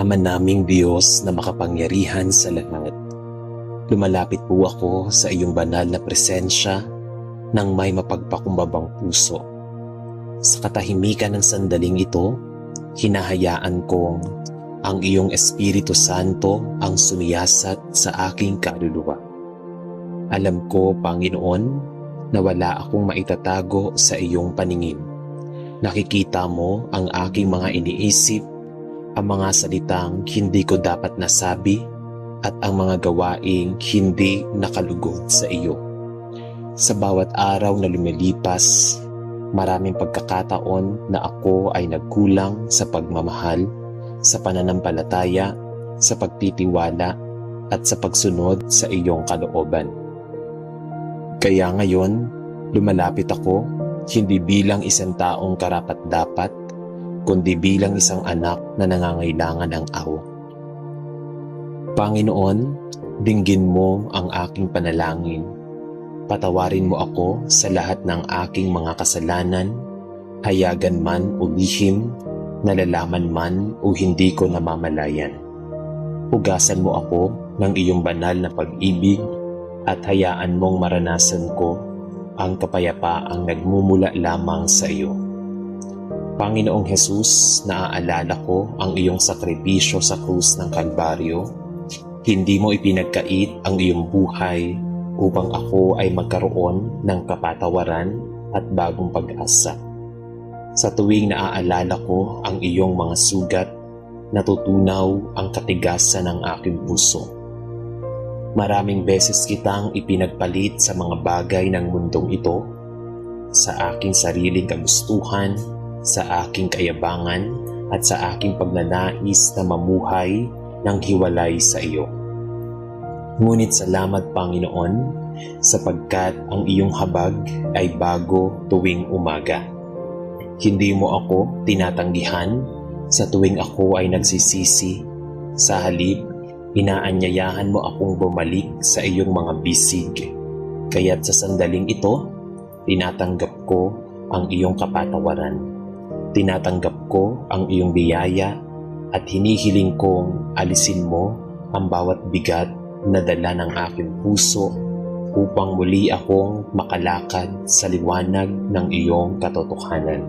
Ama naming Diyos na makapangyarihan sa lahat, lumalapit po ako sa iyong banal na presensya ng may mapagpakumbabang puso. Sa katahimikan ng sandaling ito, hinahayaan kong ang iyong Espiritu Santo ang sumiyasat sa aking kaluluwa. Alam ko, Panginoon, na wala akong maitatago sa iyong paningin. Nakikita mo ang aking mga iniisip, ang mga salitang hindi ko dapat nasabi, at ang mga gawaing hindi nakalugod sa iyo. Sa bawat araw na lumilipas, maraming pagkakataon na ako ay nagkulang sa pagmamahal, sa pananampalataya, sa pagtitiwala, at sa pagsunod sa iyong kalooban. Kaya ngayon, lumalapit ako hindi bilang isang taong karapat-dapat, kundi bilang isang anak na nangangailangan ng awa. Panginoon, dinggin mo ang aking panalangin. Patawarin mo ako sa lahat ng aking mga kasalanan, hayagan man o lihim, nalalaman man o hindi ko namamalayan. Hugasan mo ako ng iyong banal na pag-ibig at hayaan mong maranasan ko ang kapayapaang nagmumula lamang sa iyo. Panginoong Hesus, naaalala ko ang iyong sakripisyo sa krus ng Kalbaryo. Hindi mo ipinagkait ang iyong buhay upang ako ay magkaroon ng kapatawaran at bagong pag-asa. Sa tuwing naaalala ko ang iyong mga sugat, natutunaw ang katigasan ng aking puso. Maraming beses kitang ipinagpalit sa mga bagay ng mundong ito, sa aking sariling kagustuhan, sa aking kayabangan, at sa aking pagnanais na mamuhay ng hiwalay sa iyo. Ngunit salamat, Panginoon, sapagkat ang iyong habag ay bago tuwing umaga. Hindi mo ako tinatanggihan sa tuwing ako ay nagsisisi. Sa halip, inaanyayahan mo akong bumalik sa iyong mga bisig. Kaya't sa sandaling ito, tinatanggap ko ang iyong kapatawaran. Tinatanggap ko ang iyong biyaya at hinihiling kong alisin mo ang bawat bigat na dala ng aking puso upang muli akong makalakad sa liwanag ng iyong katotohanan.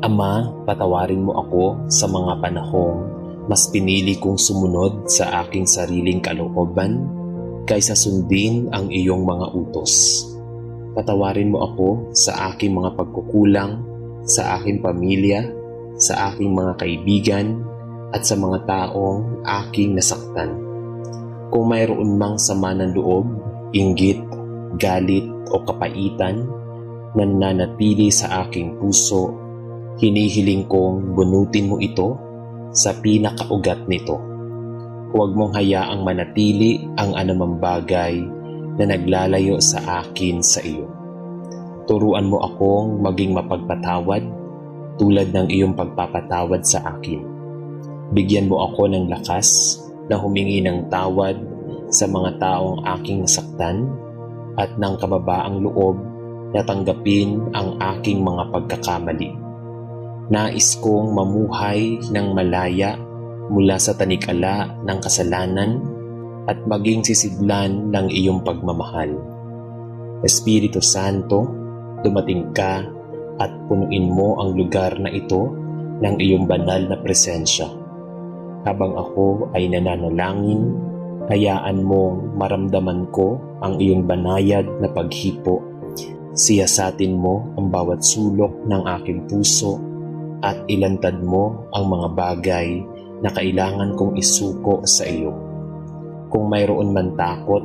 Ama, patawarin mo ako sa mga panahong mas pinili kong sumunod sa aking sariling kalooban kaysa sundin ang iyong mga utos. Patawarin mo ako sa aking mga pagkukulang, sa aking pamilya, sa aking mga kaibigan, at sa mga taong aking nasaktan. Kung mayroon mang sama ng loob, inggit, galit o kapaitan na nananatili sa aking puso, hinihiling kong bunutin mo ito sa pinakaugat nito. Huwag mong hayaang manatili ang anumang bagay na naglalayo sa akin sa iyo. Turuan mo akong maging mapagpatawad tulad ng iyong pagpapatawad sa akin. Bigyan mo ako ng lakas na humingi ng tawad sa mga taong aking nasaktan at ng kababaang loob na tanggapin ang aking mga pagkakamali. Nais kong mamuhay ng malaya mula sa tanikala ng kasalanan at maging sisidlan ng iyong pagmamahal. Espiritu Santo, dumating ka at punuin mo ang lugar na ito ng iyong banal na presensya. Habang ako ay nananalangin, hayaan mong maramdaman ko ang iyong banayad na paghipo. Siyasatin mo ang bawat sulok ng aking puso at ilantad mo ang mga bagay na kailangan kong isuko sa iyo. Kung mayroon man takot,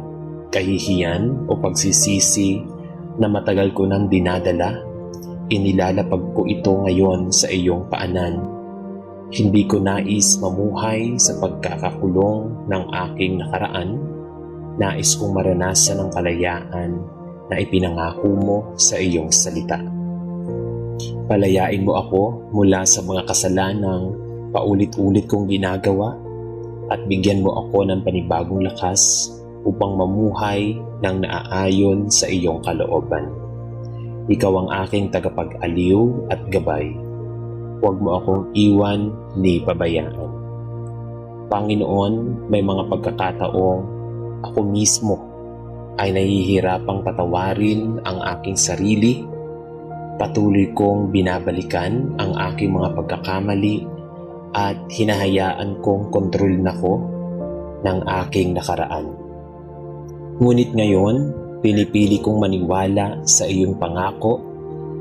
kahihiyan o pagsisisi na matagal ko nang dinadala, inilalapag ko ito ngayon sa iyong paanan. Hindi ko nais mamuhay sa pagkakakulong ng aking nakaraan. Nais kong maranasan ang kalayaan na ipinangako mo sa iyong salita. Palayain mo ako mula sa mga kasalanang paulit-ulit kong ginagawa at bigyan mo ako ng panibagong lakas upang mamuhay ng naaayon sa iyong kalooban. Ikaw ang aking tagapag-aliw at gabay. Huwag mo akong iwan ni pabayaan. Panginoon, may mga pagkakataong ako mismo ay nahihirapang patawarin ang aking sarili. Patuloy kong binabalikan ang aking mga pagkakamali at hinahayaan kong kontrolin ako ng aking nakaraan. Ngunit ngayon, pinipili kong maniwala sa iyong pangako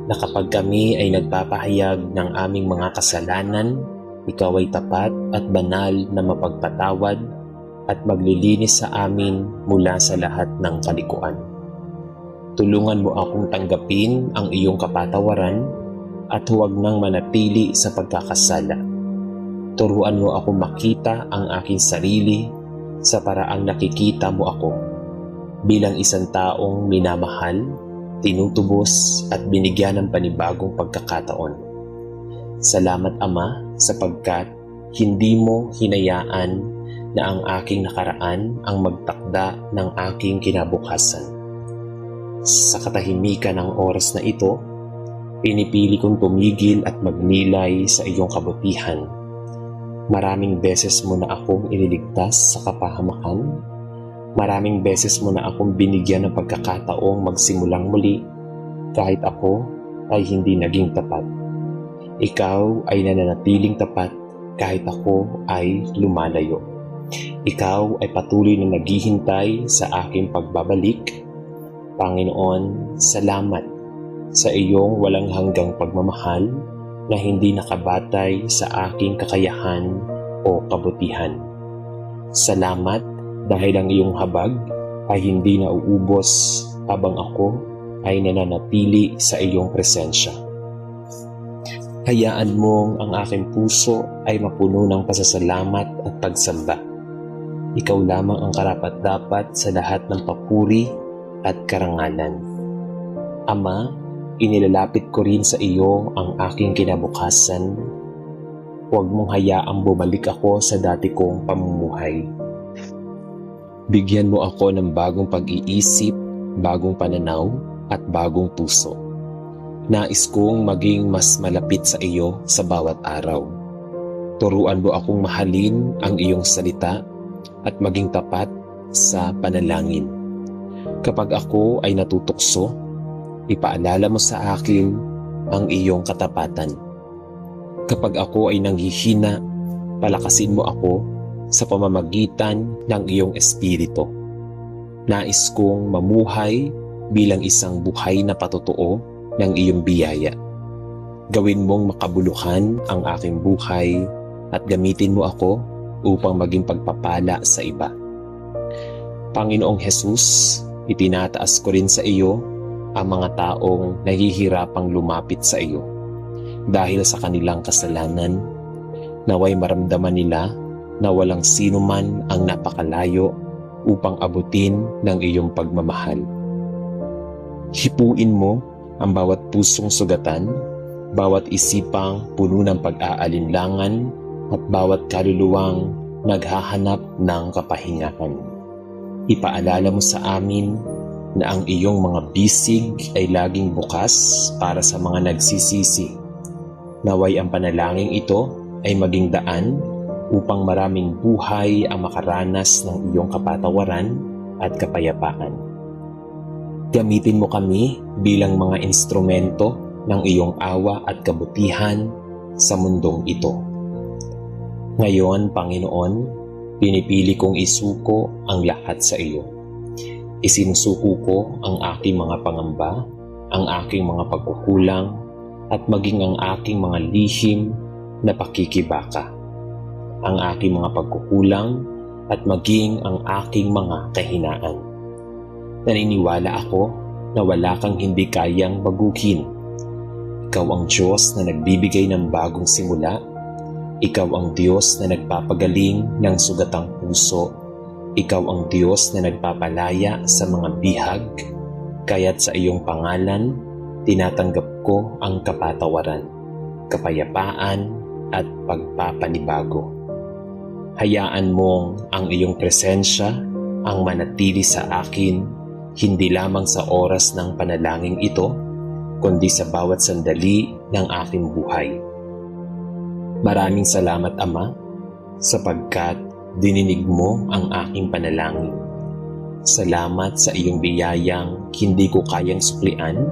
na kapag kami ay nagpapahayag ng aming mga kasalanan, ikaw ay tapat at banal na mapagpatawad at maglilinis sa amin mula sa lahat ng kalikuan. Tulungan mo akong tanggapin ang iyong kapatawaran at huwag nang manatili sa pagkakasala. Turuan mo akong makita ang aking sarili sa paraang nakikita mo ako bilang isang taong minamahal, tinutubos at binigyan ng panibagong pagkakataon. Salamat Ama sapagkat hindi mo hinayaan na ang aking nakaraan ang magtakda ng aking kinabukasan. Sa katahimikan ng oras na ito, pinipili kong tumigil at magnilay sa iyong kabutihan. Maraming beses mo na akong iniligtas sa kapahamakan. Maraming beses mo na akong binigyan ng pagkakataong magsimulang muli kahit ako ay hindi naging tapat. Ikaw ay nananatiling tapat kahit ako ay lumalayo. Ikaw ay patuloy na naghihintay sa aking pagbabalik. Panginoon, salamat sa iyong walang hanggang pagmamahal na hindi nakabatay sa aking kakayahan o kabutihan. Salamat dahil ang iyong habag ay hindi nauubos habang ako ay nananatili sa iyong presensya. Hayaan mong ang aking puso ay mapuno ng pasasalamat at pagsamba. Ikaw lamang ang karapat-dapat sa lahat ng papuri at karangalan. Ama, inilalapit ko rin sa iyo ang aking kinabukasan. Huwag mong hayaang bumalik ako sa dati kong pamumuhay. Bigyan mo ako ng bagong pag-iisip, bagong pananaw, at bagong puso. Nais kong maging mas malapit sa iyo sa bawat araw. Turuan mo akong mahalin ang iyong salita at maging tapat sa panalangin. Kapag ako ay natutukso, ipaalala mo sa akin ang iyong katapatan. Kapag ako ay nanghihina, palakasin mo ako sa pamamagitan ng iyong espiritu. Nais kong mamuhay bilang isang buhay na patotoo ng iyong biyaya. Gawin mong makabuluhan ang aking buhay at gamitin mo ako upang maging pagpapala sa iba. Panginoong Jesus, itinataas ko rin sa iyo ang mga taong nahihirapang lumapit sa iyo dahil sa kanilang kasalanan. Naway maramdaman nila na walang sino man ang napakalayo upang abutin ng iyong pagmamahal. Hipuin mo ang bawat pusong sugatan, bawat isipang puno ng pag-aalinlangan at bawat kaluluwang naghahanap ng kapahingahan. Ipaalala mo sa amin na ang iyong mga bisig ay laging bukas para sa mga nagsisisi. Naway ang panalangin ito ay maging daan upang maraming buhay ang makaranas ng iyong kapatawaran at kapayapaan. Gamitin mo kami bilang mga instrumento ng iyong awa at kabutihan sa mundong ito. Ngayon, Panginoon, pinipili kong isuko ang lahat sa iyo. Isinusuko ko ang aking mga pangamba, ang aking mga pagkukulang, at maging ang aking mga lihim na pakikibaka. Ang aking mga pagkukulang at maging ang aking mga kahinaan. Naniniwala ako na wala kang hindi kayang baguhin. Ikaw ang Diyos na nagbibigay ng bagong simula. Ikaw ang Diyos na nagpapagaling ng sugatang puso. Ikaw ang Diyos na nagpapalaya sa mga bihag. Kaya't sa iyong pangalan, tinatanggap ko ang kapatawaran, kapayapaan at pagpapanibago. Hayaan mong ang iyong presensya ang manatili sa akin, hindi lamang sa oras ng panalangin ito, kundi sa bawat sandali ng aking buhay. Maraming salamat, Ama, sapagkat dininig mo ang aking panalangin. Salamat sa iyong biyayang hindi ko kayang suklian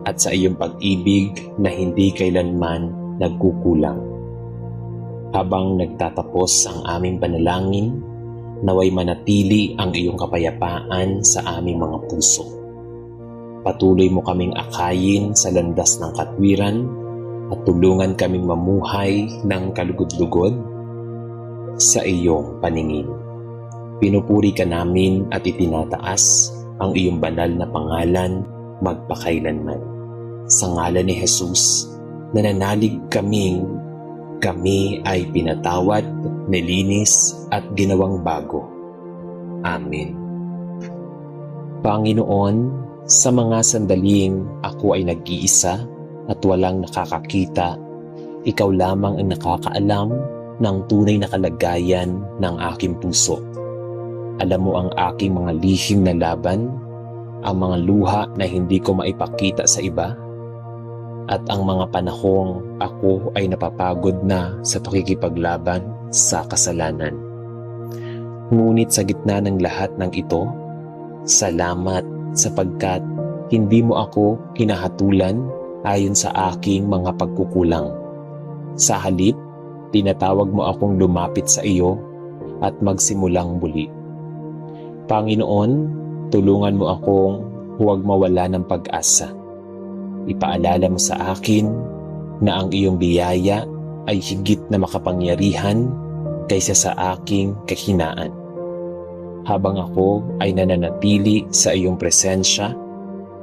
at sa iyong pag-ibig na hindi kailanman nagkukulang. Habang nagtatapos ang aming panalangin, naway manatili ang iyong kapayapaan sa aming mga puso. Patuloy mo kaming akayin sa landas ng katwiran at tulungan kaming mamuhay ng kalugod-lugod sa iyong paningin. Pinupuri ka namin at itinataas ang iyong banal na pangalan magpakailanman. Sa ngalan ni Jesus, nananalig kami ay pinatawad, nilinis at ginawang bago. Amen. Panginoon, sa mga sandaling ako ay nag-iisa at walang nakakakita, ikaw lamang ang nakakaalam ng tunay na kalagayan ng aking puso. Alam mo ang aking mga lihim na laban, ang mga luha na hindi ko maipakita sa iba, at ang mga panahong ako ay napapagod na sa pakikipaglaban sa kasalanan. Ngunit sa gitna ng lahat ng ito, salamat sapagkat hindi mo ako hinahatulan ayon sa aking mga pagkukulang. Sa halip, tinatawag mo akong lumapit sa iyo at magsimulang muli. Panginoon, tulungan mo akong huwag mawala ng pag-asa. Ipaalala mo sa akin na ang iyong biyaya ay higit na makapangyarihan kaysa sa aking kahinaan. Habang ako ay nananatili sa iyong presensya,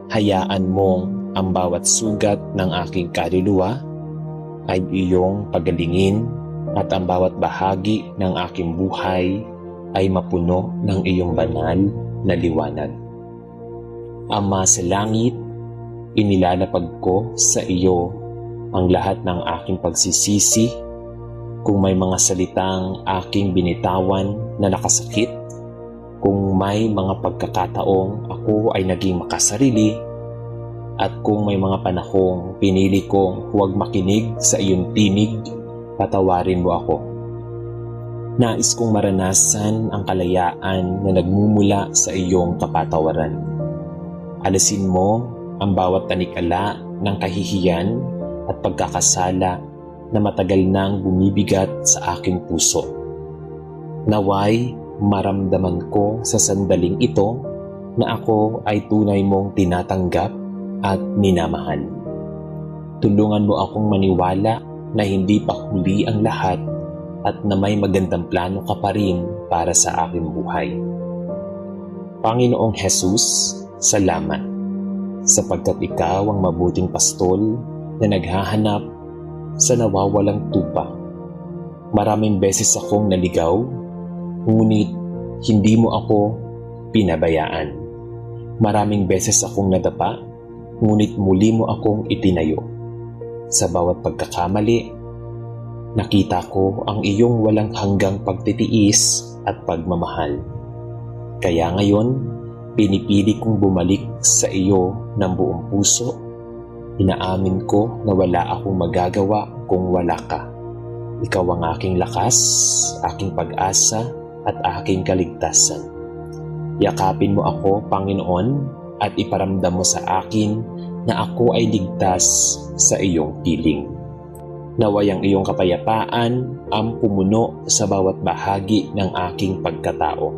hayaan mong ang bawat sugat ng aking kaluluwa ay iyong pagalingin at ang bawat bahagi ng aking buhay ay mapuno ng iyong banal na liwanag. Ama sa langit, inilalapag ko sa iyo ang lahat ng aking pagsisisi. Kung may mga salitang aking binitawan na nakasakit, kung may mga pagkakataong ako ay naging makasarili, at kung may mga panahong pinili kong huwag makinig sa iyong tinig, patawarin mo ako. Nais kong maranasan ang kalayaan na nagmumula sa iyong kapatawaran. Alasin mo ang bawat tanikala ng kahihiyan at pagkakasala na matagal nang bumibigat sa aking puso. Naway maramdaman ko sa sandaling ito na ako ay tunay mong tinatanggap at minamahal. Tulungan mo akong maniwala na hindi pa huli ang lahat at na may magandang plano ka pa rin para sa aking buhay. Panginoong Jesus, salamat sapagkat ikaw ang mabuting pastol na naghahanap sa nawawalang tupa. Maraming beses akong naligaw, ngunit hindi mo ako pinabayaan. Maraming beses akong nadapa, ngunit muli mo akong itinayo. Sa bawat pagkakamali, nakita ko ang iyong walang hanggang pagtitiis at pagmamahal. Kaya ngayon, pinipili kong bumalik sa iyo ng buong puso. Inaamin ko na wala akong magagawa kung wala ka. Ikaw ang aking lakas, aking pag-asa, at aking kaligtasan. Yakapin mo ako, Panginoon, at iparamdam mo sa akin na ako ay ligtas sa iyong piling. Naway ang iyong kapayapaan ang pumuno sa bawat bahagi ng aking pagkatao.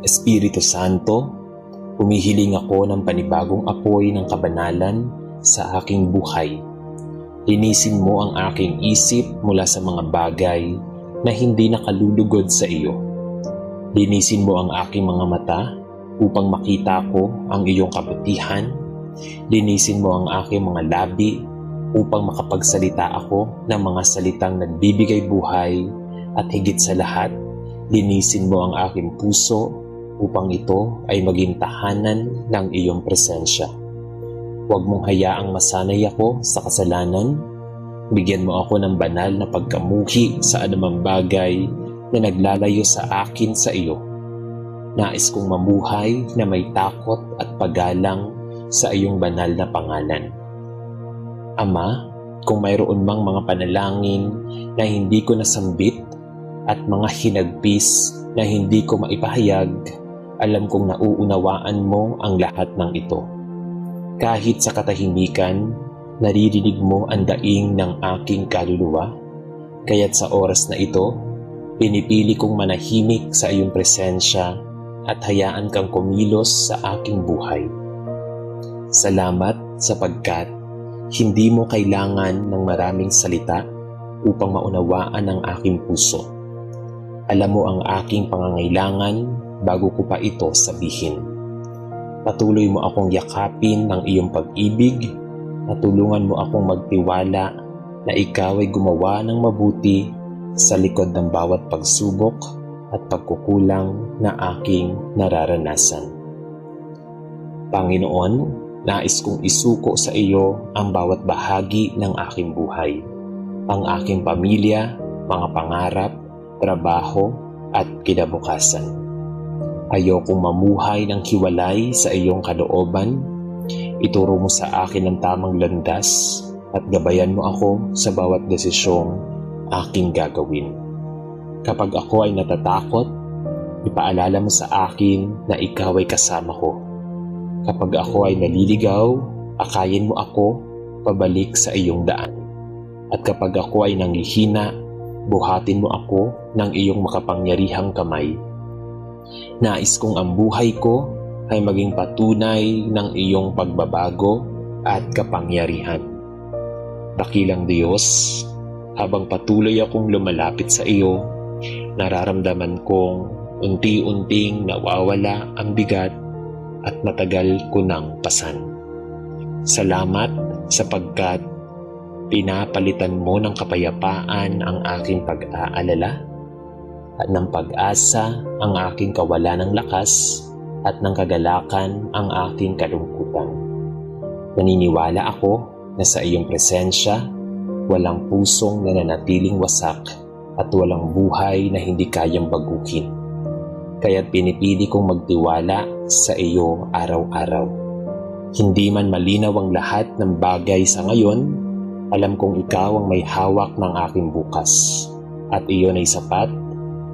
Espiritu Santo, humihiling ako ng panibagong apoy ng kabanalan sa aking buhay. Linisin mo ang aking isip mula sa mga bagay na hindi nakalulugod sa iyo. Linisin mo ang aking mga mata upang makita ko ang iyong kabutihan. Linisin mo ang aking mga labi upang makapagsalita ako ng mga salitang nagbibigay buhay, at higit sa lahat, linisin mo ang aking puso upang ito ay maging tahanan ng iyong presensya. Huwag mong hayaang masanay ako sa kasalanan. Bigyan mo ako ng banal na pagkamuhi sa anumang bagay na naglalayo sa akin sa iyo. Nais kong mamuhay na may takot at paggalang sa iyong banal na pangalan. Ama, kung mayroon mang mga panalangin na hindi ko nasambit at mga hinagpis na hindi ko maipahayag, alam kong nauunawaan mo ang lahat ng ito. Kahit sa katahimikan, naririnig mo ang daing ng aking kaluluwa, kaya't sa oras na ito, pinipili kong manahimik sa iyong presensya at hayaan kang kumilos sa aking buhay. Salamat sapagkat hindi mo kailangan ng maraming salita upang maunawaan ang aking puso. Alam mo ang aking pangangailangan bago ko pa ito sabihin. Patuloy mo akong yakapin ng iyong pag-ibig at tulungan mo akong magtiwala na ikaw ay gumawa ng mabuti sa likod ng bawat pagsubok at pagkukulang na aking nararanasan. Panginoon, nais kong isuko sa iyo ang bawat bahagi ng aking buhay, ang aking pamilya, mga pangarap, trabaho at kinabukasan. Ayokong mamuhay ng hiwalay sa iyong kalooban. Ituro mo sa akin ang tamang landas at gabayan mo ako sa bawat desisyong aking gagawin. Kapag ako ay natatakot, ipaalala mo sa akin na ikaw ay kasama ko. Kapag ako ay naliligaw, akayin mo ako pabalik sa iyong daan. At kapag ako ay nanghihina, buhatin mo ako ng iyong makapangyarihang kamay. Nais kong ang buhay ko ay maging patunay ng iyong pagbabago at kapangyarihan. Dakilang Diyos, habang patuloy akong lumalapit sa iyo, nararamdaman kong unti-unting nawawala ang bigat at matagal ko nang pasan. Salamat sapagkat pinapalitan mo ng kapayapaan ang aking pag-aalala at ng pag-asa ang aking kawalan ng lakas at ng kagalakan ang aking kalungkutan. Naniniwala ako na sa iyong presensya, walang pusong nananatiling wasak at walang buhay na hindi kayang baguhin. Kaya't pinipili kong magtiwala sa iyo araw-araw. Hindi man malinaw ang lahat ng bagay sa ngayon, alam kong ikaw ang may hawak ng aking bukas at iyon ay sapat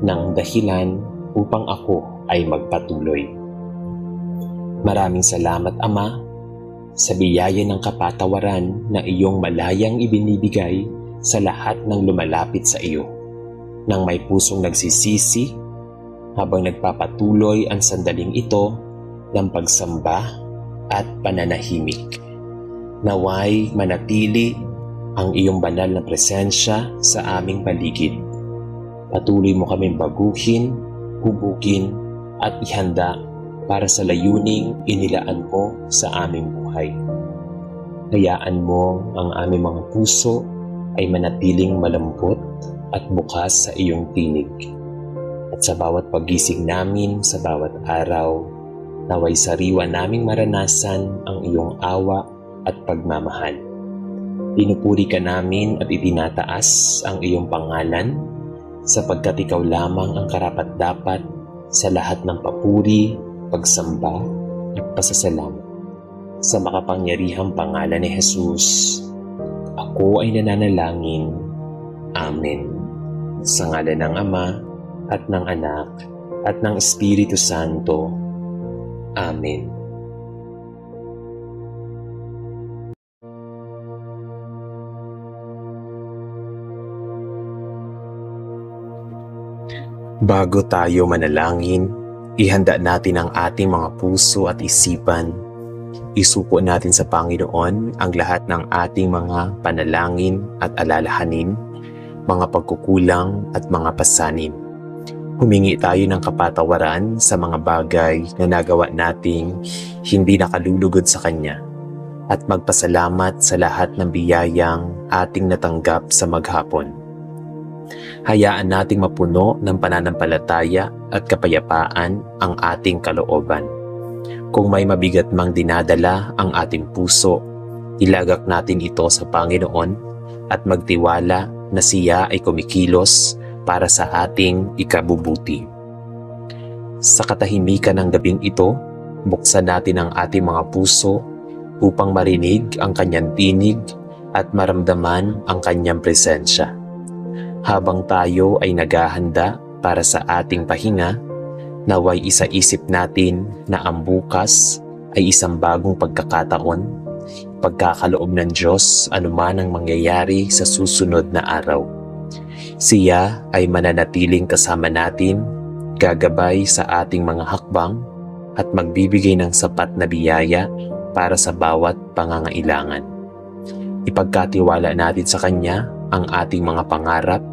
ng dahilan upang ako ay magpatuloy. Maraming salamat, Ama, sa biyaya ng kapatawaran na iyong malayang ibinibigay sa lahat ng lumalapit sa iyo, nang may pusong nagsisisi habang nagpapatuloy ang sandaling ito ng pagsamba at pananahimik. Naway manatili ang iyong banal na presensya sa aming paligid. Patuloy mo kaming baguhin, hubugin at ihanda para sa layuning inilaan mo sa aming buhay. Hayaan mo ang aming mga puso ay manatiling malambot at bukas sa iyong tinig. At sa bawat pagising namin sa bawat araw, naway sariwa naming maranasan ang iyong awa at pagmamahal. Pinupuri ka namin at itinataas ang iyong pangalan sapagkat ikaw lamang ang karapat-dapat sa lahat ng papuri, pagsamba at pasasalamat. Sa makapangyarihang pangalan ni Jesus, ako ay nananalangin. Amen. Sa ngalan ng Ama at ng Anak at ng Espiritu Santo. Amen. Bago tayo manalangin, ihanda natin ang ating mga puso at isipan. Isuko natin sa Panginoon ang lahat ng ating mga panalangin at alalahanin, mga pagkukulang at mga pasanin. Humingi tayo ng kapatawaran sa mga bagay na nagawa nating hindi nakalulugod sa Kanya at magpasalamat sa lahat ng biyayang ating natanggap sa maghapon. Hayaan nating mapuno ng pananampalataya at kapayapaan ang ating kalooban. Kung may mabigat mang dinadala ang ating puso, ilagak natin ito sa Panginoon at magtiwala na Siya ay kumikilos para sa ating ikabubuti. Sa katahimikan ng gabing ito, buksan natin ang ating mga puso upang marinig ang Kanyang tinig at maramdaman ang Kanyang presensya. Habang tayo ay naghahanda para sa ating pahinga, naway isaisip natin na ang bukas ay isang bagong pagkakataon, pagkakaloob ng Diyos anuman ang mangyayari sa susunod na araw. Siya ay mananatiling kasama natin, gagabay sa ating mga hakbang at magbibigay ng sapat na biyaya para sa bawat pangangailangan. Ipagkatiwala natin sa Kanya ang ating mga pangarap,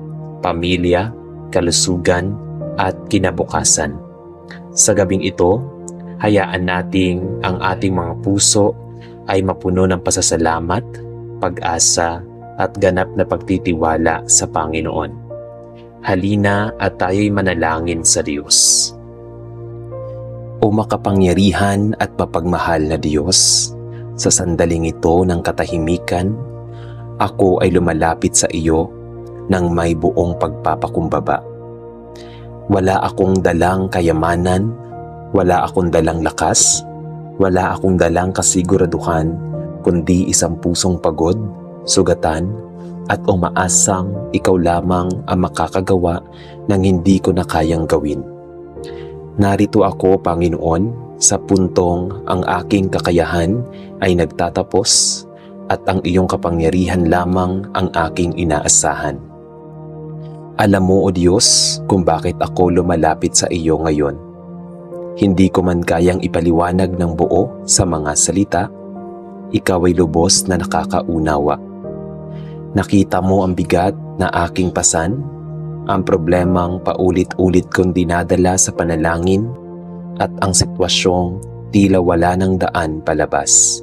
pamilya, kalusugan at kinabukasan. Sa gabing ito, hayaan nating ang ating mga puso ay mapuno ng pasasalamat, pag-asa at ganap na pagtitiwala sa Panginoon. Halina at tayo'y manalangin sa Diyos. O makapangyarihan at mapagmahal na Diyos, sa sandaling ito ng katahimikan, ako ay lumalapit sa iyo ng may buong pagpapakumbaba. Wala akong dalang kayamanan, wala akong dalang lakas, wala akong dalang kasiguraduhan, kundi isang pusong pagod, sugatan, at umaasang ikaw lamang ang makakagawa ng hindi ko na kayang gawin. Narito ako, Panginoon, sa puntong ang aking kakayahan ay nagtatapos at ang iyong kapangyarihan lamang ang aking inaasahan. Alam mo, O Diyos, kung bakit ako lumalapit sa iyo ngayon. Hindi ko man kayang ipaliwanag ng buo sa mga salita, ikaw ay lubos na nakakaunawa. Nakita mo ang bigat na aking pasan, ang problemang paulit-ulit kong dinadala sa panalangin, at ang sitwasyong tila wala ng daan palabas.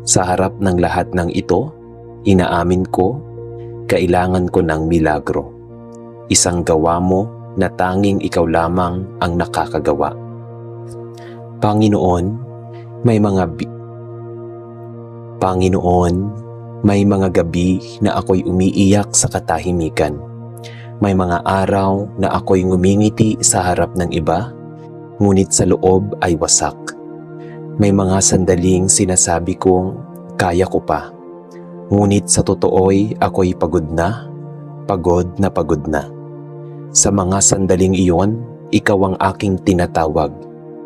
Sa harap ng lahat ng ito, inaamin ko, kailangan ko ng milagro. Isang gawa mo na tanging ikaw lamang ang nakakagawa. Panginoon, may mga gabi na ako'y umiiyak sa katahimikan. May mga araw na ako'y ngumingiti sa harap ng iba, ngunit sa loob ay wasak. May mga sandaling sinasabi kong kaya ko pa, ngunit sa totoo'y ako'y pagod na pagod na. Sa mga sandaling iyon, ikaw ang aking tinatawag,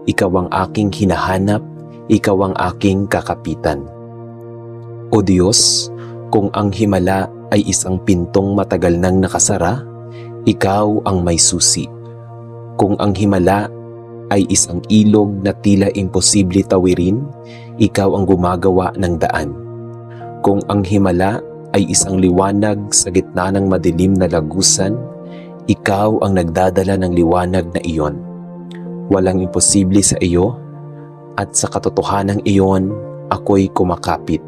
ikaw ang aking hinahanap, ikaw ang aking kakapitan. O Diyos, kung ang himala ay isang pintong matagal nang nakasara, ikaw ang may susi. Kung ang himala ay isang ilog na tila imposible tawirin, ikaw ang gumagawa ng daan. Kung ang himala ay isang liwanag sa gitna ng madilim na lagusan, ikaw ang nagdadala ng liwanag na iyon. Walang imposible sa iyo, at sa katotohanan iyon, ako'y kumakapit.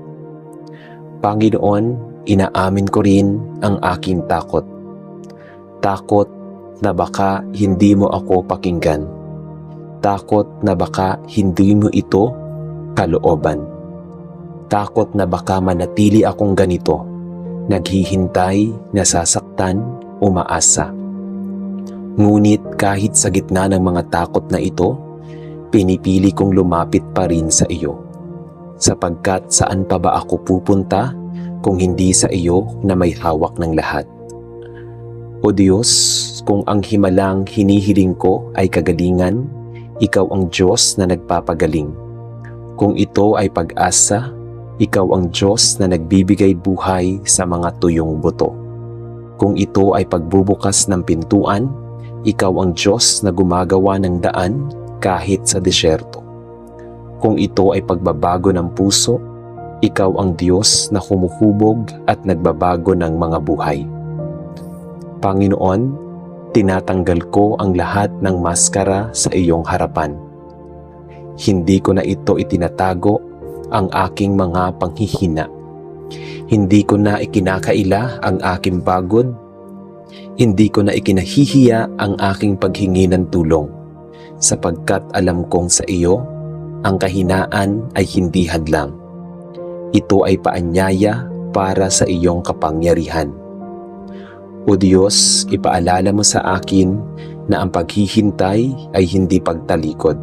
Panginoon, inaamin ko rin ang aking takot. Takot na baka hindi mo ako pakinggan. Takot na baka hindi mo ito kalooban. Takot na baka manatili akong ganito, naghihintay, nasasaktan, umaasa. Ngunit kahit sa gitna ng mga takot na ito, pinipili kong lumapit pa rin sa iyo. Sapagkat saan pa ba ako pupunta kung hindi sa iyo na may hawak ng lahat? O Diyos, kung ang himalang hinihiling ko ay kagalingan, ikaw ang Diyos na nagpapagaling. Kung ito ay pag-asa, ikaw ang Diyos na nagbibigay buhay sa mga tuyong buto. Kung ito ay pagbubukas ng pintuan, ikaw ang Diyos na gumagawa ng daan kahit sa disyerto. Kung ito ay pagbabago ng puso, ikaw ang Diyos na humuhubog at nagbabago ng mga buhay. Panginoon, tinatanggal ko ang lahat ng maskara sa iyong harapan. Hindi ko na ito itinatago ang aking mga panghihina. Hindi ko na ikinakaila ang aking pagod. Hindi ko na ikinahihiya ang aking paghingi ng tulong, sapagkat alam kong sa iyo, ang kahinaan ay hindi hadlang. Ito ay paanyaya para sa iyong kapangyarihan. O Diyos, ipaalala mo sa akin na ang paghihintay ay hindi pagtalikod,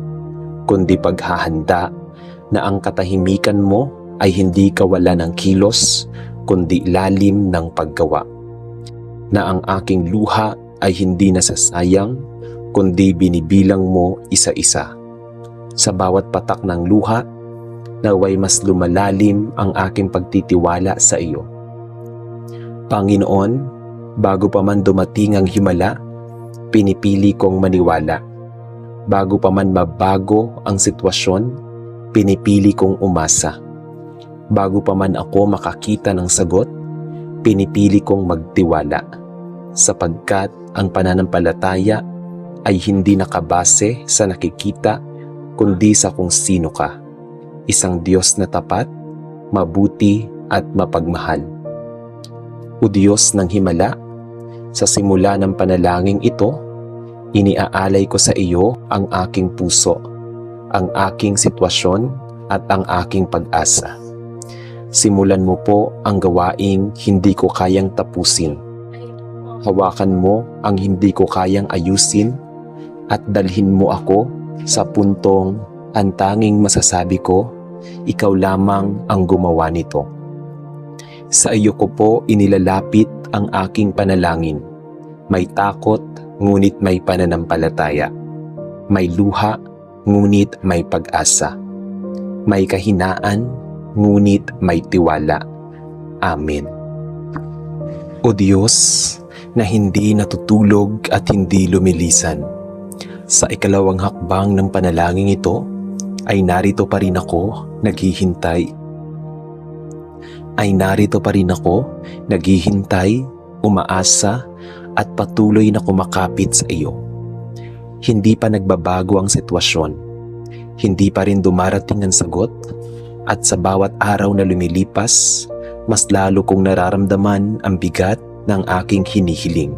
kundi paghahanda, na ang katahimikan mo ay hindi kawalan ng kilos, kundi lalim ng paggawa. na ang aking luha ay hindi nasasayang kundi binibilang mo isa-isa. Sa bawat patak ng luha, naway mas lumalalim ang aking pagtitiwala sa iyo. Panginoon, bago pa man dumating ang himala, pinipili kong maniwala. Bago pa man mabago ang sitwasyon, pinipili kong umasa. Bago pa man ako makakita ng sagot, pinipili kong magtiwala. Sapagkat ang pananampalataya ay hindi nakabase sa nakikita, kundi sa kung sino ka. Isang Diyos na tapat, mabuti at mapagmahal. O Diyos ng himala, sa simula ng panalangin ito, iniaalay ko sa iyo ang aking puso, ang aking sitwasyon at ang aking pag-asa. Simulan mo po ang gawaing hindi ko kayang tapusin. Hawakan mo ang hindi ko kayang ayusin at dalhin mo ako sa puntong ang tanging masasabi ko, ikaw lamang ang gumawa nito. Sa iyo ko po inilalapit ang aking panalangin. May takot, ngunit may pananampalataya. May luha, ngunit may pag-asa. May kahinaan, ngunit may tiwala. Amen. O Diyos, na hindi natutulog at hindi lumilisan, sa ikalawang hakbang ng panalangin ito, ay narito pa rin ako naghihintay. Umaasa, at patuloy na kumakapit sa iyo. Hindi pa nagbabago ang sitwasyon. Hindi pa rin dumarating ang sagot, at sa bawat araw na lumilipas, mas lalo kong nararamdaman ang bigat ng aking hinihiling.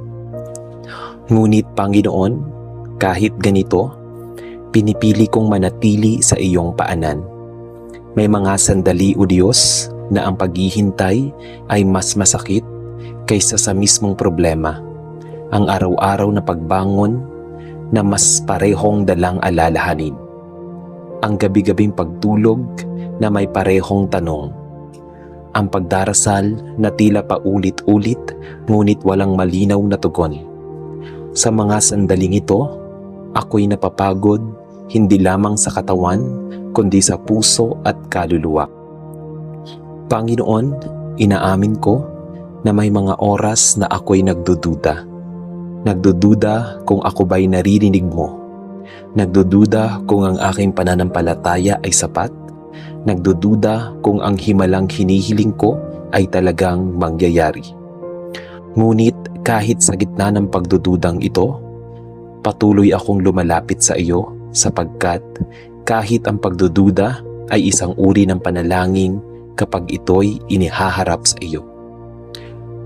Ngunit Panginoon, kahit ganito, pinipili kong manatili sa iyong paanan. May mga sandali, O Diyos, na ang paghihintay ay mas masakit kaysa sa mismong problema. Ang araw-araw na pagbangon na mas parehong dalang alalahanin. Ang gabi-gabing pagtulog na may parehong tanong. Ang pagdarasal na tila paulit-ulit ngunit walang malinaw na tugon. Sa mga sandaling ito, ako'y napapagod hindi lamang sa katawan kundi sa puso at kaluluwa. Panginoon, inaamin ko na may mga oras na ako'y nagdududa. Nagdududa kung ako ba'y naririnig mo. Nagdududa kung ang aking pananampalataya ay sapat. Nagdududa kung ang himalang hinihiling ko ay talagang mangyayari. Ngunit kahit sa gitna ng pagdududang ito, patuloy akong lumalapit sa iyo sapagkat kahit ang pagdududa ay isang uri ng panalangin kapag ito'y inihaharap sa iyo.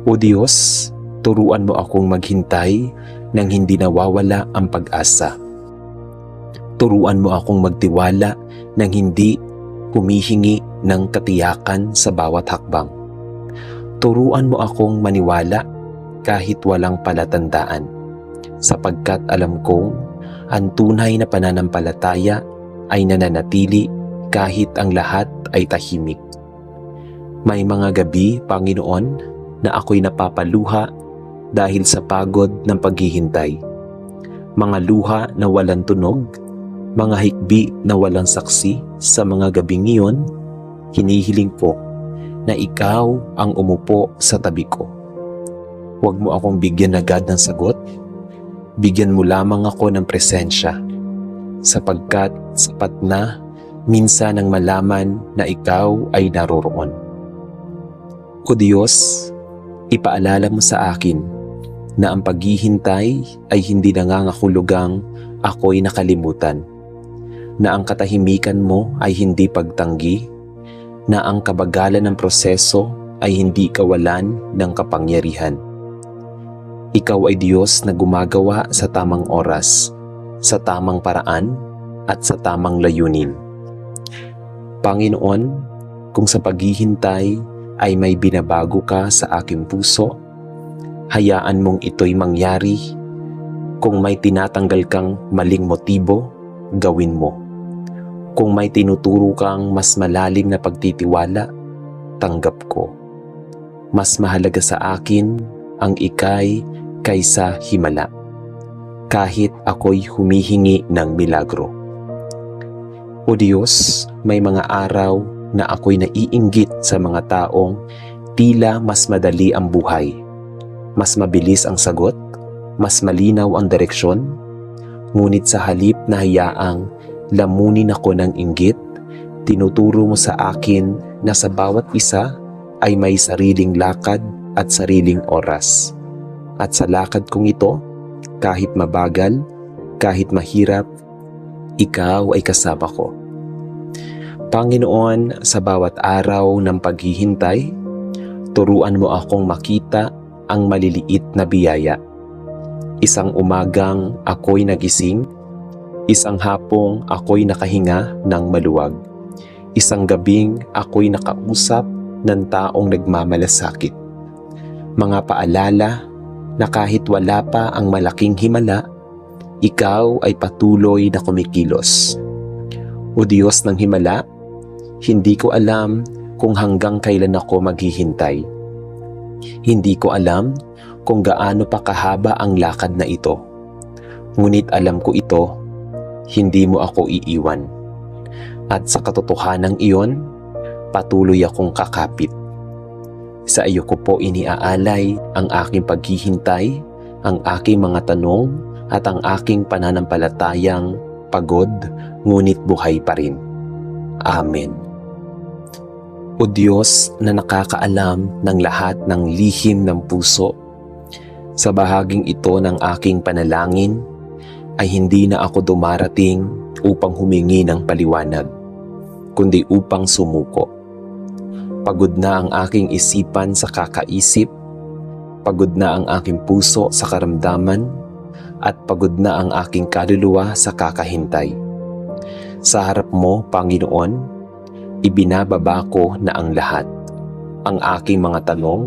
O Diyos, turuan mo akong maghintay nang hindi nawawala ang pag-asa. Turuan mo akong magtiwala nang hindi humihingi ng katiyakan sa bawat hakbang. Turuan mo akong maniwala kahit walang palatandaan, sapagkat alam kong ang tunay na pananampalataya ay nananatili kahit ang lahat ay tahimik. May mga gabi, Panginoon, na ako'y napapaluha dahil sa pagod ng paghihintay. Mga luha na walang tunog, mga hikbi na walang saksi. Sa mga gabing iyon, hinihiling ko na ikaw ang umupo sa tabi ko. Huwag mo akong bigyan agad ng sagot. Bigyan mo lamang ako ng presensya, sapagkat sapat na minsan ang malaman na ikaw ay naroroon. O Diyos, ipaalala mo sa akin na ang paghihintay ay hindi nangangahulugang ako'y nakalimutan, na ang katahimikan mo ay hindi pagtanggi, na ang kabagalan ng proseso ay hindi kawalan ng kapangyarihan. Ikaw ay Diyos na gumagawa sa tamang oras, sa tamang paraan at sa tamang layunin. Panginoon, kung sa paghihintay ay may binabago ka sa aking puso, hayaan mong ito'y mangyari. Kung may tinatanggal kang maling motibo, gawin mo. Kung may tinuturo kang mas malalim na pagtitiwala, tanggap ko. Mas mahalaga sa akin ang ikay kaysa himala, kahit ako'y humihingi ng milagro. O Diyos, may mga araw na ako'y naiinggit sa mga taong tila mas madali ang buhay, mas mabilis ang sagot, mas malinaw ang direksyon, ngunit sa halip na hayaang lamunin ako ng inggit, tinuturo mo sa akin na sa bawat isa ay may sariling lakad at sariling oras. At sa lakad kong ito, kahit mabagal, kahit mahirap, ikaw ay kasama ko. Panginoon, sa bawat araw ng paghihintay, turuan mo akong makita ang maliliit na biyaya. Isang umagang ako'y nagising, isang hapong ako'y nakahinga ng maluwag, isang gabing ako'y nakausap ng taong nagmamalasakit. Mga paalala na kahit wala pa ang malaking himala, ikaw ay patuloy na kumikilos. O Diyos ng himala, hindi ko alam kung hanggang kailan ako maghihintay. Hindi ko alam kung gaano pa kahaba ang lakad na ito. Ngunit alam ko ito, hindi mo ako iiwan. At sa katotohanang iyon, patuloy akong kakapit. Sa iyo ko po iniaalay ang aking paghihintay, ang aking mga tanong at ang aking pananampalatayang pagod ngunit buhay pa rin. Amen. O Diyos na nakakaalam ng lahat ng lihim ng puso, sa bahaging ito ng aking panalangin ay hindi na ako dumarating upang humingi ng paliwanag, kundi upang sumuko. Pagod na ang aking isipan sa kakaisip, pagod na ang aking puso sa karamdaman, at pagod na ang aking kaluluwa sa kakahintay. Sa harap mo, Panginoon, ibinababa ko na ang lahat, ang aking mga tanong,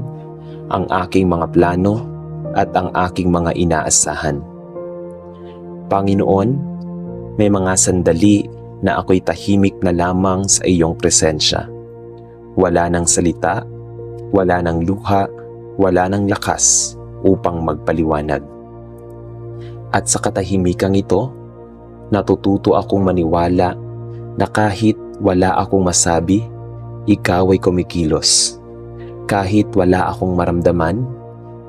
ang aking mga plano, at ang aking mga inaasahan. Panginoon, may mga sandali na ako'y tahimik na lamang sa iyong presensya. Wala ng salita, wala ng luha, wala ng lakas upang magpaliwanag. At sa katahimikang ito, natututo akong maniwala na kahit wala akong masabi, ikaw ay kumikilos. Kahit wala akong maramdaman,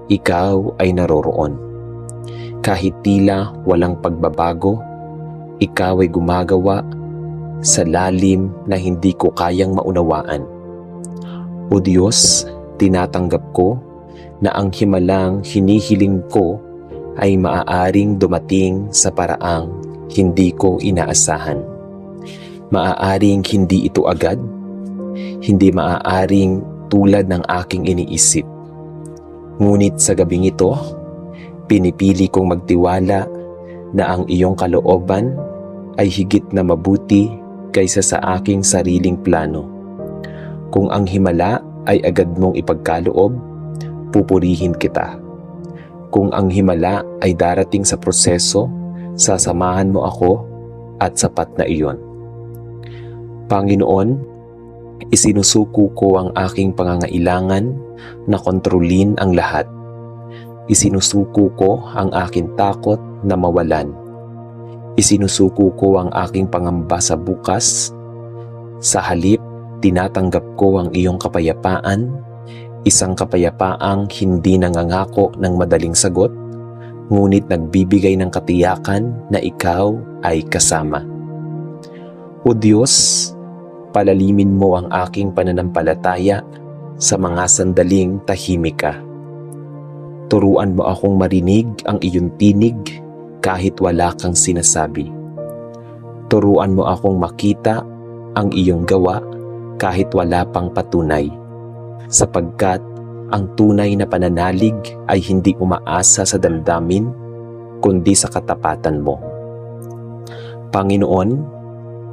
ikaw ay naroroon. Kahit tila walang pagbabago, ikaw ay gumagawa sa lalim na hindi ko kayang maunawaan. O Diyos, tinatanggap ko na ang himalang hinihiling ko ay maaaring dumating sa paraang hindi ko inaasahan. Maaaring hindi ito agad, hindi maaaring tulad ng aking iniisip. Ngunit sa gabing ito, pinipili kong magtiwala na ang iyong kalooban ay higit na mabuti kaysa sa aking sariling plano. Kung ang himala ay agad mong ipagkaloob, pupurihin kita. Kung ang himala ay darating sa proseso, sasamahan mo ako at sapat na iyon. Panginoon, isinusuko ko ang aking pangangailangan na kontrolin ang lahat. Isinusuko ko ang aking takot na mawalan. Isinusuko ko ang aking pangamba sa bukas. Sa halip, tinatanggap ko ang iyong kapayapaan, isang kapayapaang hindi nangangako ng madaling sagot, ngunit nagbibigay ng katiyakan na ikaw ay kasama. O Diyos, palalimin mo ang aking pananampalataya sa mga sandaling tahimik ka. Turuan mo akong marinig ang iyong tinig kahit wala kang sinasabi. Turuan mo akong makita ang iyong gawa kahit wala pang patunay, sapagkat ang tunay na pananalig ay hindi umaasa sa damdamin, kundi sa katapatan mo. Panginoon,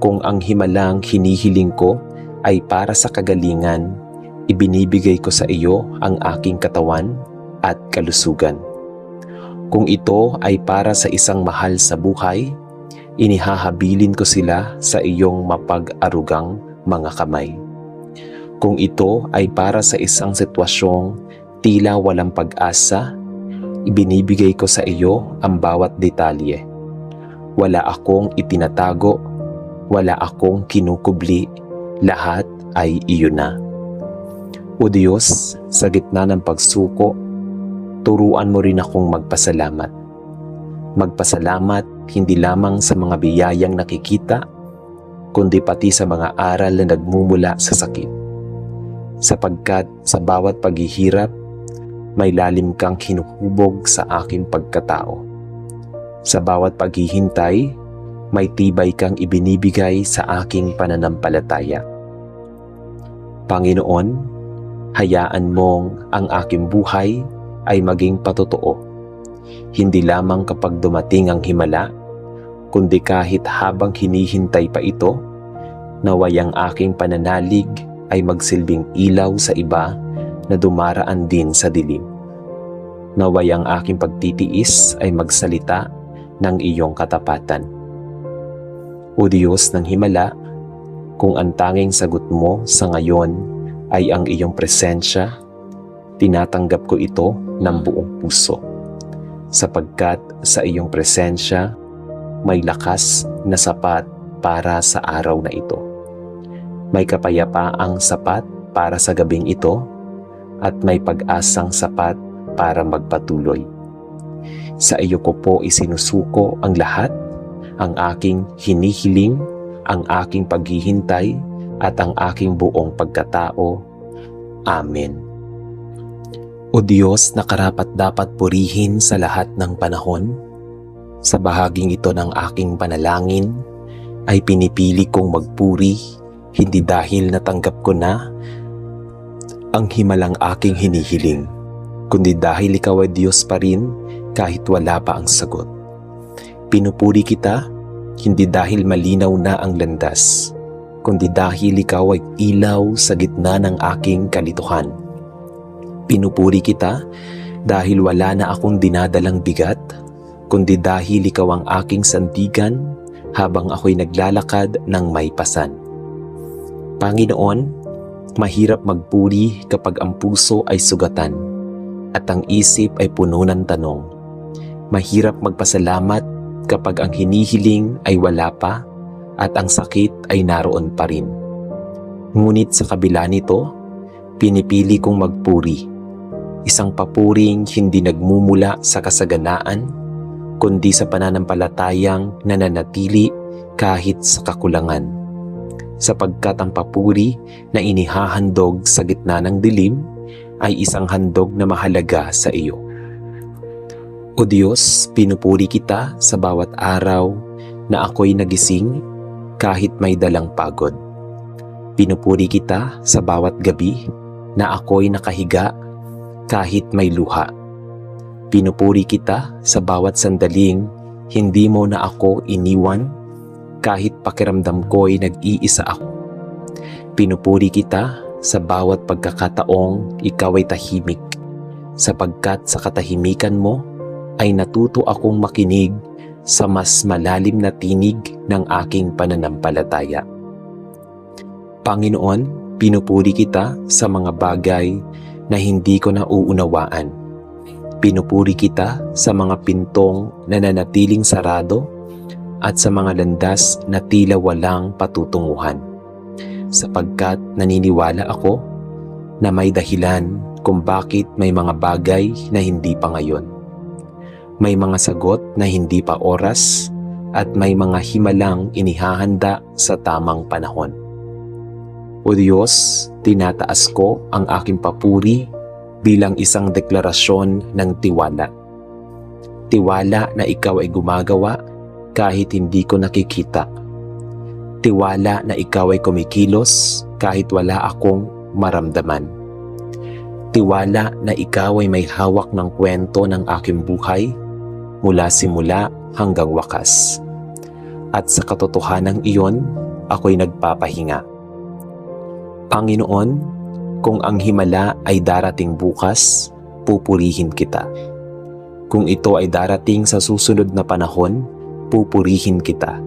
kung ang himalang hinihiling ko ay para sa kagalingan, ibinibigay ko sa iyo ang aking katawan at kalusugan. Kung ito ay para sa isang mahal sa buhay, inihahabilin ko sila sa iyong mapag-arugang mga kamay. Kung ito ay para sa isang sitwasyong tila walang pag-asa, ibinibigay ko sa iyo ang bawat detalye. Wala akong itinatago, wala akong kinukubli, lahat ay iyon na. O Diyos, sa gitna ng pagsuko, turuan mo rin akong magpasalamat. Magpasalamat hindi lamang sa mga biyayang nakikita, kundi pati sa mga aral na nagmumula sa sakit. Sapagkat sa bawat paghihirap, may lalim kang hinuhubog sa aking pagkatao. Sa bawat paghihintay, may tibay kang ibinibigay sa aking pananampalataya. Panginoon, hayaan mong ang aking buhay ay maging patotoo. Hindi lamang kapag dumating ang himala, kundi kahit habang hinihintay pa ito, naway ang aking pananalig ay magsilbing ilaw sa iba na dumaraan din sa dilim. Naway ang aking pagtitiis ay magsalita ng iyong katapatan. O Diyos ng himala, kung ang tanging sagot mo sa ngayon ay ang iyong presensya, tinatanggap ko ito ng buong puso. Sapagkat sa iyong presensya, may lakas na sapat para sa araw na ito. May kapayapaang sapat para sa gabing ito at may pag-asang sapat para magpatuloy. Sa iyo ko po isinusuko ang lahat, ang aking hinihiling, ang aking paghihintay at ang aking buong pagkatao. Amen. O Diyos na karapat-dapat purihin sa lahat ng panahon, sa bahaging ito ng aking panalangin ay pinipili kong magpuri, hindi dahil natanggap ko na ang himalang aking hinihiling, kundi dahil ikaw ay Diyos pa rin kahit wala pa ang sagot. Pinupuri kita, hindi dahil malinaw na ang landas, kundi dahil ikaw ay ilaw sa gitna ng aking kalituhan. Pinupuri kita dahil wala na akong dinadalang bigat, kundi dahil ikaw ang aking sandigan habang ako'y naglalakad ng may pasan. Panginoon, mahirap magpuri kapag ang puso ay sugatan at ang isip ay puno ng tanong. Mahirap magpasalamat kapag ang hinihiling ay wala pa at ang sakit ay naroon pa rin. Ngunit sa kabila nito, pinipili kong magpuri. Isang papuring hindi nagmumula sa kasaganaan, kundi sa pananampalatayang nananatili kahit sa kakulangan. Sapagkat ang papuri na inihahandog sa gitna ng dilim ay isang handog na mahalaga sa iyo. O Diyos, pinupuri kita sa bawat araw na ako'y nagising kahit may dalang pagod. Pinupuri kita sa bawat gabi na ako'y nakahiga kahit may luha. Pinupuri kita sa bawat sandaling hindi mo na ako iniwan kahit pakiramdam ko'y nag-iisa ako. Pinupuri kita sa bawat pagkakataong ikaw ay tahimik, sapagkat sa katahimikan mo ay natuto akong makinig sa mas malalim na tinig ng aking pananampalataya. Panginoon, pinupuri kita sa mga bagay na hindi ko nauunawaan. Pinupuri kita sa mga pintong na nanatiling sarado at sa mga landas na tila walang patutunguhan. Sapagkat naniniwala ako na may dahilan kung bakit may mga bagay na hindi pa ngayon. May mga sagot na hindi pa oras at may mga himalang inihahanda sa tamang panahon. O Diyos, tinataas ko ang aking papuri bilang isang deklarasyon ng tiwala. Tiwala na ikaw ay gumagawa kahit hindi ko nakikita. Tiwala na ikaw ay kumikilos kahit wala akong maramdaman. Tiwala na ikaw ay may hawak ng kwento ng aking buhay mula simula hanggang wakas. At sa katotohanan iyon, ako'y nagpapahinga. Panginoon, kung ang himala ay darating bukas, pupurihin kita. Kung ito ay darating sa susunod na panahon, pupurihin kita.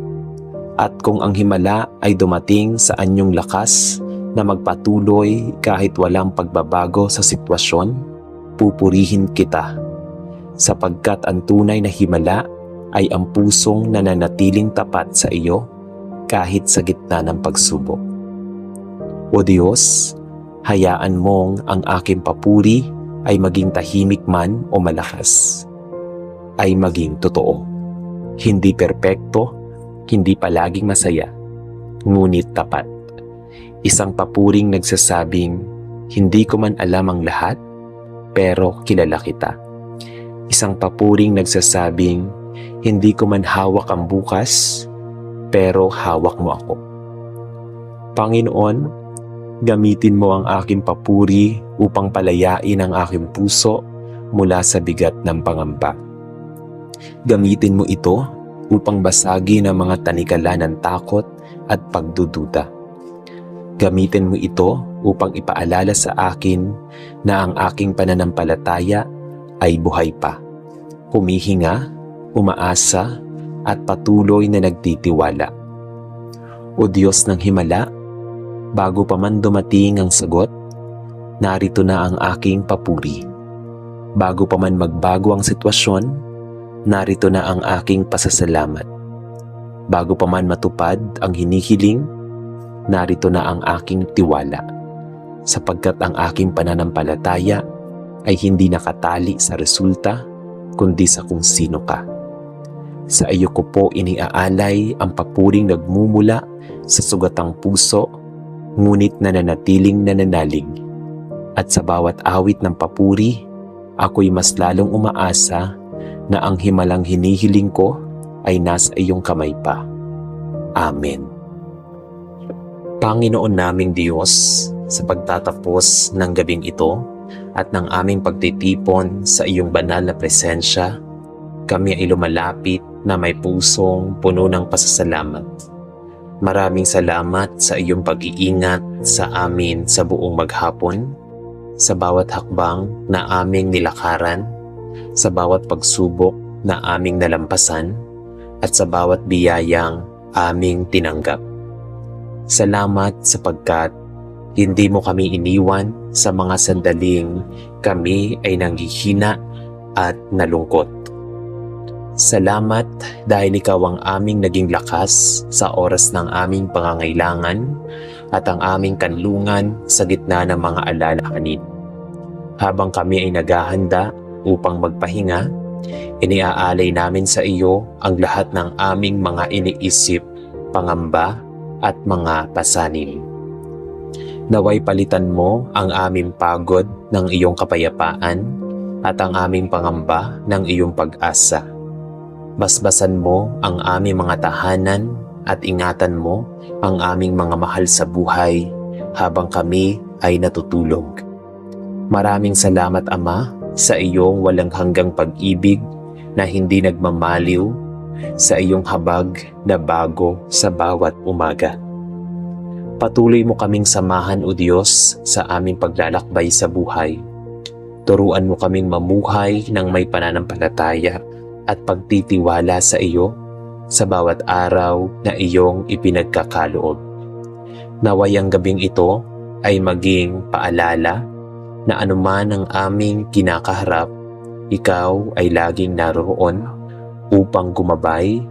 At kung ang himala ay dumating sa anyong lakas na magpatuloy kahit walang pagbabago sa sitwasyon, pupurihin kita, sapagkat ang tunay na himala ay ang pusong nananatiling tapat sa iyo kahit sa gitna ng pagsubok. O Diyos, hayaan mong ang aking papuri ay maging tahimik man o malakas, ay maging totoo. Hindi perpekto, hindi palaging masaya, ngunit tapat. Isang papuring nagsasabing, hindi ko man alam ang lahat, pero kilala kita. Isang papuring nagsasabing, hindi ko man hawak ang bukas, pero hawak mo ako. Panginoon, gamitin mo ang aking papuri upang palayain ang aking puso mula sa bigat ng pangamba. Gamitin mo ito upang basagin ang mga tanikala ng takot at pagdududa. Gamitin mo ito upang ipaalala sa akin na ang aking pananampalataya ay buhay pa, humihinga, umaasa, at patuloy na nagtitiwala. O Diyos ng himala, bago pa man dumating ang sagot, narito na ang aking papuri. Bago pa man magbago ang sitwasyon, narito na ang aking pasasalamat. Bago pa man matupad ang hinihiling, narito na ang aking tiwala, sapagkat ang aking pananampalataya ay hindi nakatali sa resulta, kundi sa kung sino ka. Sa iyo ko po iniaalay ang papuring nagmumula sa sugatang puso, ngunit nananatiling nananalig. At sa bawat awit ng papuri, ako'y mas lalong umaasa na ang himalang hinihiling ko ay nasa iyong kamay pa. Amen. Panginoon naming Diyos, sa pagtatapos ng gabing ito at ng aming pagtitipon sa iyong banal na presensya, kami ay lumalapit na may pusong puno ng pasasalamat. Maraming salamat sa iyong pag-iingat sa amin sa buong maghapon, sa bawat hakbang na aming nilakaran, sa bawat pagsubok na aming nalampasan, at sa bawat biyayang aming tinanggap. Salamat sapagkat hindi mo kami iniwan sa mga sandaling kami ay nanghihina at nalungkot. Salamat dahil ikaw ang aming naging lakas sa oras ng aming pangangailangan at ang aming kanlungan sa gitna ng mga alalahanin. Habang kami ay naghahanda upang magpahinga, iniaalay namin sa iyo ang lahat ng aming mga iniisip, pangamba at mga pasanin. Naway palitan mo ang aming pagod ng iyong kapayapaan at ang aming pangamba ng iyong pag-asa. Basbasan mo ang aming mga tahanan at ingatan mo ang aming mga mahal sa buhay habang kami ay natutulog. Maraming salamat, Ama, sa iyong walang hanggang pag-ibig na hindi nagmamaliw, sa iyong habag na bago sa bawat umaga. Patuloy mo kaming samahan, O Diyos, sa aming paglalakbay sa buhay. Turuan mo kaming mamuhay ng may pananampalataya at pagtitiwala sa iyo sa bawat araw na iyong ipinagkakaloob. Naway ang gabing ito ay maging paalala na anuman ang aming kinakaharap, ikaw ay laging naroon upang gumabay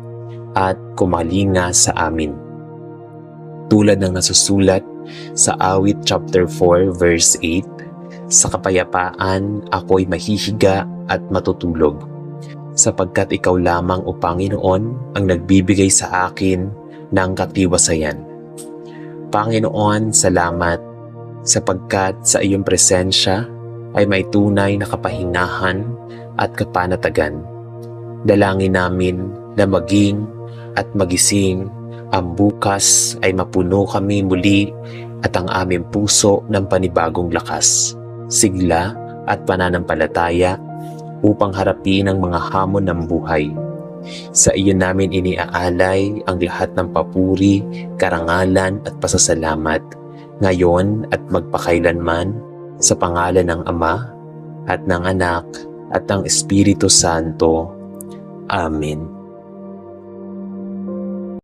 at kumalinga sa amin. Tulad ng nasusulat sa Awit chapter 4 verse 8, sa kapayapaan ako'y mahihiga at matutulog, sapagkat ikaw lamang, O Panginoon, ang nagbibigay sa akin ng katiwasayan. Panginoon, salamat sapagkat sa iyong presensya ay may tunay na kapahingahan at kapanatagan. Dalangin namin na maging at magising ang bukas ay mapuno kami muli at ang aming puso ng panibagong lakas, sigla at pananampalataya upang harapin ang mga hamon ng buhay. Sa iyo namin iniaalay ang lahat ng papuri, karangalan at pasasalamat, ngayon at magpakailanman, sa pangalan ng Ama at ng Anak at ng Espiritu Santo. Amen.